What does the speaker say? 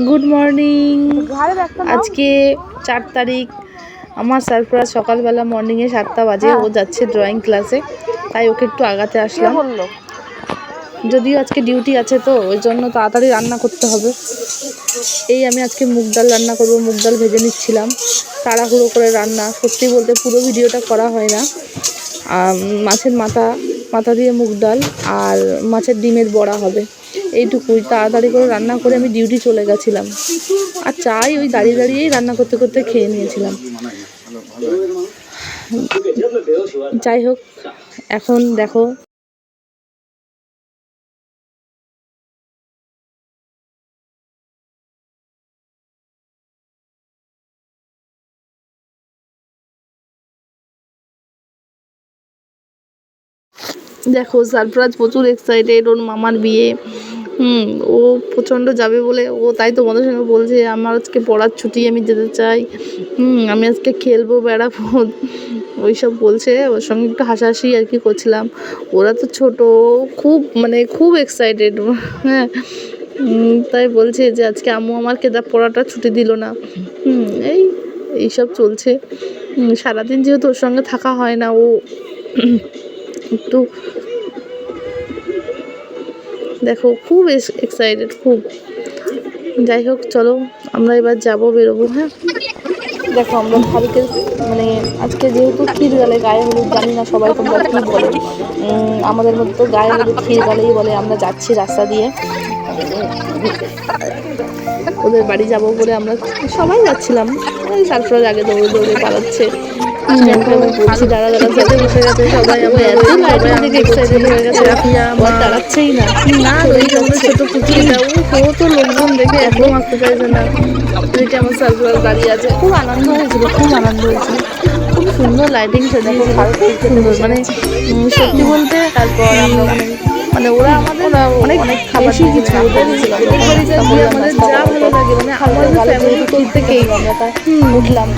Good morning. আজকে 4 তারিখ। আমার সারপ্রাইজ সকালবেলা মর্নিংয়ে 7টা বাজে ও যাচ্ছে ড্রয়িং ক্লাসে, তাই ওকে একটু আগাতে আসলাম। যদিও আজকে ডিউটি আছে তো ওই জন্য তাড়াতাড়ি রান্না করতে হবে। এই আমি আজকে মুগ ডাল রান্না করব, মুগ ডাল ভেজে নিচ্ছিলাম। তাড়াহুড়ো করে রান্না, সত্যি বলতে পুরো ভিডিওটা করা হয় না। মাছের মাথা দিয়ে মুগ ডাল আর মাছের ডিমের বড়া হবে, এইটুকুই। তাড়াতাড়ি করে রান্না করে আমি ডিউটি চলে গেছিলাম, আর চাই ওই দাঁড়িয়ে দাঁড়িয়েই রান্না করতে করতে খেয়ে নিয়েছিলাম। যাই হোক, এখন দেখো সারপ্রাইজ প্রচুর এক্সাইটেড, ওর মামার বিয়ে। ও প্রচণ্ড যাবে বলে ও তাই তোমাদের সঙ্গে বলছে আমার আজকে পড়ার ছুটি, আমি যেতে চাই, আমি আজকে খেলবো বেড়াবো ওইসব বলছে। ওর সঙ্গে একটু হাসাহাসি আর কি করছিলাম। ওরা তো ছোটো, খুব এক্সাইটেড। হ্যাঁ, তাই বলছে যে আজকে আম্মু আমাকে পড়াটা ছুটি দিল না। এইসব চলছে। সারাদিন যেহেতু ওর সঙ্গে থাকা হয় না, ও একটু দেখো খুব এক্সাইটেড, খুব। যাই হোক, চলো আমরা এবার বেরোবো। হ্যাঁ, দেখো আমরা ভাবিকে আজকে যেহেতু ক্ষীর গালে, গায়ে হলুদ, জানি না সবাই তোমরা কী বলে, আমাদের মধ্যে তো গায়ে হলুদ ক্ষীর গালেই বলে। আমরা যাচ্ছি রাস্তা দিয়ে, ওদের বাড়ি যাব বলে আমরা সবাই যাচ্ছিলাম। ওই সারপ্রাইজ আগে দৌড়ে দৌড়ে পালাচ্ছে। বলছি দাঁড়া খেতে বসে গেছে সবাই, আমরা এক্সাইটেড হয়ে গেছে। দাঁড়াচ্ছেই না, ওই আমাদের ছোটো পুকুরিটা, ও তো লোকজন দেখে একদম আসতে চাইছে না। ওইটা আমার সারপ্রাইজ দাঁড়িয়ে আছে। খুব আনন্দ হয়েছিল, খুব সুন্দর লাইটিং সাজিয়েছিল, খুব সুন্দর। সত্যি বলতে তারপর ওরা আমাদের অনেক বেশি কিছু আমাদের যা ভালো লাগে, আমাদের ফ্যামিলি প্রত্যেকেই উঠলাম।